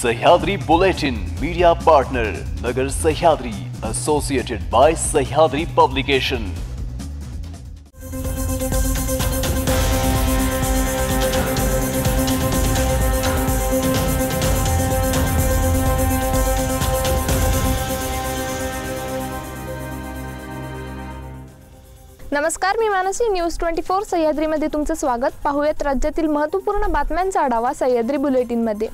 Sahyadri bulletin media partner Nagar Sahyadri associated by Sahyadri publication. नमस्कार, मी Mansi. News 24 सह्याद्रीमध्ये तुमचं स्वागत। पाहूयात राज्यातील महत्त्वपूर्ण बातम्यांचा आढावा सह्याद्री बुलेटिनमध्ये।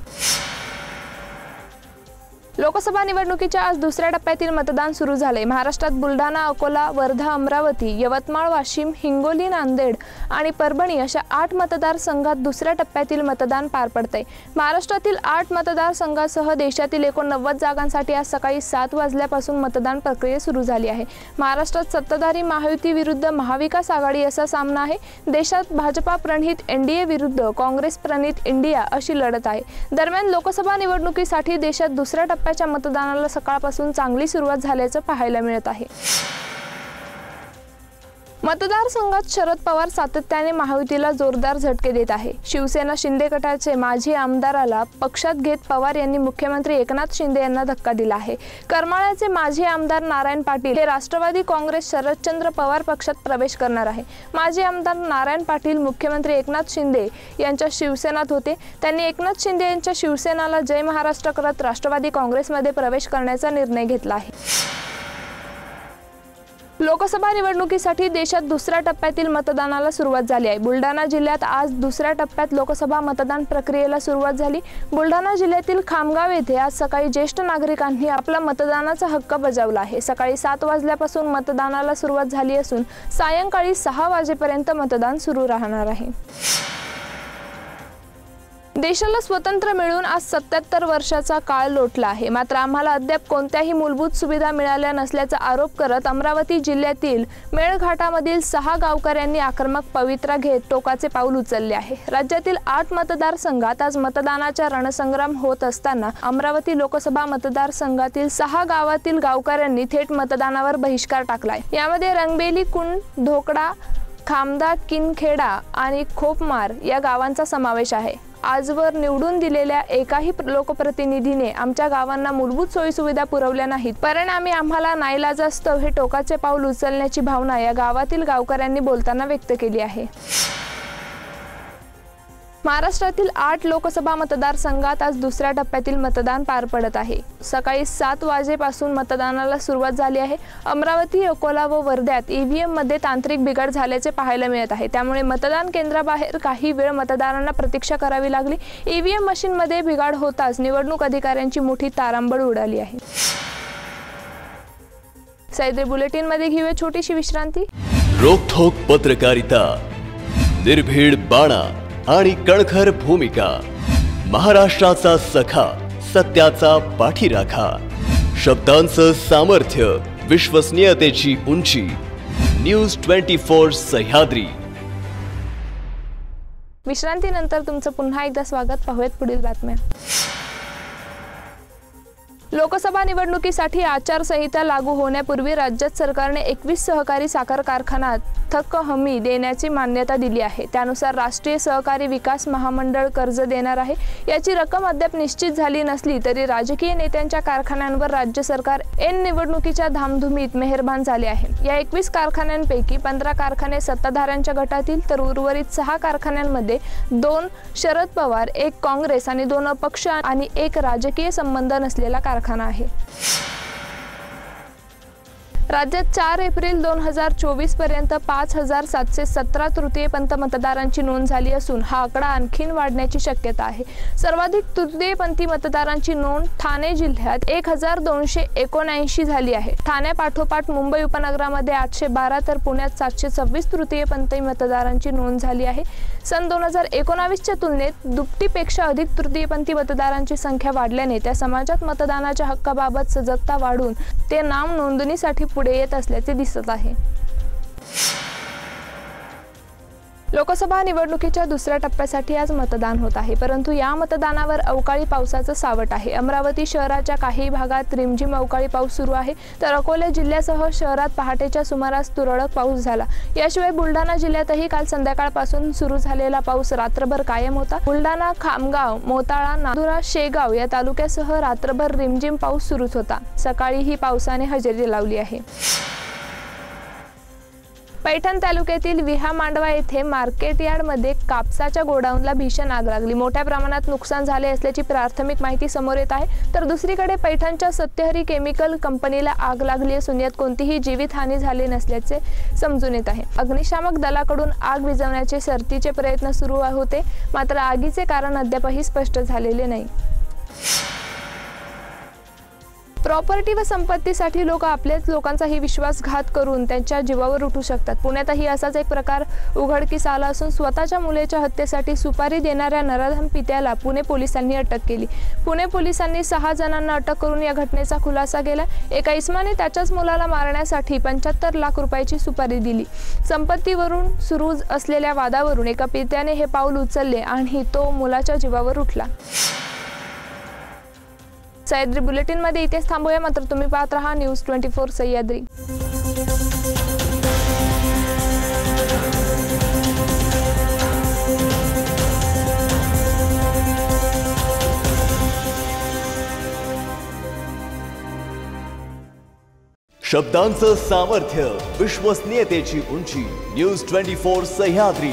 लोकसभा निवडणुकीच्या आज दुसऱ्या टप्प्यातील मतदान सुरू झाले। महाराष्ट्रात बुलढाणा, अकोला, वर्धा, अमरावती, यवतमाळ, वाशिम, हिंगोली, नांदेड आणि परभणी अशा 8 मतदारसंघात दुसऱ्या टप्प्यातील मतदान पार पडतंय। महाराष्ट्रातील 8 मतदारसंघासह देशातील एकूण 90 जागांसाठी आज सकाळी 7 वाजल्यापासून मतदान प्रक्रिया सुरू झाली आहे। महाराष्ट्रात सत्ताधारी महायुती विरुद्ध महाविकास आघाडी असा सामना आहे। देशात भाजपा प्रणित एनडीए विरुद्ध काँग्रेस प्रणित इंडिया अशी लढत आहे। दरम्यान लोकसभा निवडणुकीसाठी देशात दुसऱ्या टप्प्याच्या मतदानाला सकाळपासून चांगली सुरुवात झाल्याचं पाहायला मिळत आहे। मतदारसंघात शरद पवार सातत्याने महायुतीला जोरदार झटके देत आहे। शिवसेना शिंदे गटाचे माजी आमदाराला पक्षात घेत पवार यांनी मुख्यमंत्री एकनाथ शिंदे यांना धक्का दिला आहे। करमाळ्याचे माजी आमदार नारायण पाटील हे राष्ट्रवादी काँग्रेस शरदचंद्र पवार पक्षात प्रवेश करणार आहे। माजी आमदार नारायण पाटील मुख्यमंत्री एकनाथ शिंदे यांच्या शिवसेनेत होते। त्यांनी एकनाथ शिंदे यांच्या शिवसेनेला जय महाराष्ट्र करत राष्ट्रवादी काँग्रेसमध्ये प्रवेश करण्याचा निर्णय घेतला आहे। लोकसभा निवडणुकीसाठी देशात दुसऱ्या टप्प्यातील मतदानाला सुरुवात झाली आहे। बुलढाणा जिल्ह्यात आज दुसऱ्या टप्प्यात लोकसभा मतदान प्रक्रियेला सुरुवात झाली। बुलढाणा जिल्ह्यातील खामगाव येथे आज सकाळी ज्येष्ठ नागरिकांनी आपला मतदानाचा हक्क बजावला आहे। सकाळी 7 वाजल्यापासून मतदानाला सुरुवात झाली असून सायंकाळी 6 वाजेपर्यंत मतदान सुरू राहणार आहे। देशाला स्वातंत्र्य मिळून आज 77 वर्षाचा काळ लोटला आहे, मात्र आम्हाला अद्याप कोणत्याही मूलभूत सुविधा मिळाल्या नसल्याचा आरोप करत अमरावती जिल्ह्यातील मेळघाटामधील 6 गावकऱ्यांनी आक्रमक पवित्रा घेत टोकाचे पाऊल उचलले आहे। राज्यातील 8 मतदारसंघात आज मतदानाचा रणसंग्राम होत असताना अमरावती लोकसभा मतदारसंघातील 6 गावातील गावकऱ्यांनी थेट मतदानावर बहिष्कार टाकलाय। यामध्ये रंगबेली, कुंड, ढोकडा, खामदा, किनखेडा आणि खोपमार या गावांचा समावेश आहे। आजवर निवडून दिलेल्या एकाही लोकप्रतिनिधीने आमच्या गावांना मूलभूत सोयीसुविधा पुरवल्या नाहीत, परिणामी आम्हाला नाईलाजास्तव हे टोकाचे पाऊल उचलण्याची भावना या गावातील गावकऱ्यांनी बोलताना व्यक्त केली आहे। महाराष्ट्रातील 8 लोकसभा मतदारसंघात आज दुसऱ्या टप्प्यातील मतदान पार पडत आहे। सकाळी 7 वाजेपासून मतदानाला सुरुवात झाली आहे। अमरावती, अकोला व वर्ध्यात ईव्हीएम मध्ये तांत्रिक बिघाड झाल्याचे पाहायला मिळत आहे। त्यामुळे मतदान केंद्राबाहेर काही वेळ मतदारांना प्रतीक्षा करावी लागली। ईव्हीएम मशीन मध्ये बिघाड होताच निवडणूक अधिकाऱ्यांची मोठी तारांबळ उडाली आहे। सह्याद्री बुलेटिन मध्ये घेऊया छोटीशी विश्रांती। रोखोक पत्रकारिता, निर्भीड बाणा आणि कणखर भूमिका, महाराष्ट्राचा सखा, सत्याचा पाठीराखा, शब्दांचं सामर्थ्य, विश्वसनीयतेची उंची। न्यूज 24 सह्याद्री। विश्रांतीनंतर तुमचं पुन्हा एकदा स्वागत। पाहूयात पुढील बातम्या। लोकसभा निवडणुकीसाठी आचारसंहिता लागू होण्यापूर्वी राज्यात सरकारने 21 सहकारी साखर कारखान्यात थक्क हमी देण्याची मान्यता दिली आहे। त्यानुसार राष्ट्रीय सहकारी विकास महामंडळ कर्ज देणार आहे। याची रक्कम अद्याप निश्चित झाली नसली तरी राजकीय नेत्यांच्या कारखान्यांवर राज्य सरकार ऐन निवडणुकीच्या धामधुमीत मेहरबान झाले आहे। या 21 कारखान्यांपैकी 15 कारखाने सत्ताधाऱ्यांच्या गटातील तर उर्वरित 6 कारखान्यांमध्ये 2 शरद पवार, 1 काँग्रेस आणि 2 अपक्ष आणि 1 राजकीय संबंध नसलेला कारखाना आहे। राज्यात 4 एप्रिल 2024 पर्यंत 5717 तृतीयपंथी मतदारांची नोंद झाली असून हा आकडा आणखीन वाढण्याची शक्यता आहे। सर्वाधिक तृतीयपंथी मतदारांची नोंद ठाणे जिल्ह्यात 1279 झाली आहे। ठाण्यापाठोपाठ मुंबई उपनगरामध्ये 812 तर पुण्यात 726 तृतीयपंथी मतदारांची नोंद झाली आहे। सन 2019च्या तुलनेत दुपटीपेक्षा अधिक तृतीयपंथी मतदारांची संख्या वाढल्याने त्या समाजात मतदानाच्या हक्काबाबत सजगता वाढून ते नाम नोंदणीसाठी पुढे येत असल्याचे दिसत आहे। लोकसभा निवडणुकीच्या दुसऱ्या टप्प्यासाठी आज मतदान होत आहे, परंतु या मतदानावर अवकाळी पावसाचं सावट आहे। अमरावती शहराच्या काही भागात रिमझिम अवकाळी पाऊस सुरू आहे, तर अकोला जिल्ह्यासह शहरात पहाटेच्या सुमारास तुरळक पाऊस झाला। याशिवाय बुलढाणा जिल्ह्यातही काल संध्याकाळपासून सुरू झालेला पाऊस रात्रभर कायम होता। बुलढाणा, खामगाव, मोताळा, नांदुरा, शेगाव या तालुक्यासह रात्रभर रिमझिम पाऊस सुरूच होता। सकाळीही पावसाने हजेरी लावली आहे। पैठण तालुक्यातील विहा मांडवा येथे मार्केट यार्डमध्ये कापसाच्या गोडाऊनला भीषण आग लागली। मोठ्या प्रमाणात नुकसान झाले असल्याची प्राथमिक माहिती समोर येत आहे, तर दुसरीकडे पैठणच्या सत्यहरी केमिकल कंपनीला आग लागली असून यात कोणतीही जीवितहानी झाली नसल्याचे समजून येत आहे। अग्निशामक दलाकडून आग विझवण्याचे शर्थीचे प्रयत्न सुरू होते, मात्र आगीचे कारण अद्यापही स्पष्ट झालेले नाही। प्रॉपर्टी व संपत्तीसाठी लोक आपल्याच लोकांचाही विश्वासघात करून त्यांच्या जीवावर उठू शकतात। पुण्यातही असाच एक प्रकार उघडकीस आला असून स्वतःच्या मुलीच्या हत्येसाठी सुपारी देणाऱ्या नराधम पित्याला पुणे पोलिसांनी अटक केली। पुणे पोलिसांनी 6 जणांना अटक करून या घटनेचा खुलासा केला। एका इसमाने त्याच्याच मुलाला मारण्यासाठी 75 लाख रुपयाची सुपारी दिली। संपत्तीवरून सुरू असलेल्या वादावरून एका पित्याने हे पाऊल उचलले आणि तो मुलाच्या जीवावर उठला। सह्याद्री बुलेटिन मध्ये इथेच थांबूया, मात्र तुम्ही पाहत रहा न्यूज 24 सह्याद्री। शब्दांचं सामर्थ्य, विश्वसनीयतेची उंची, न्यूज 24 सह्याद्री।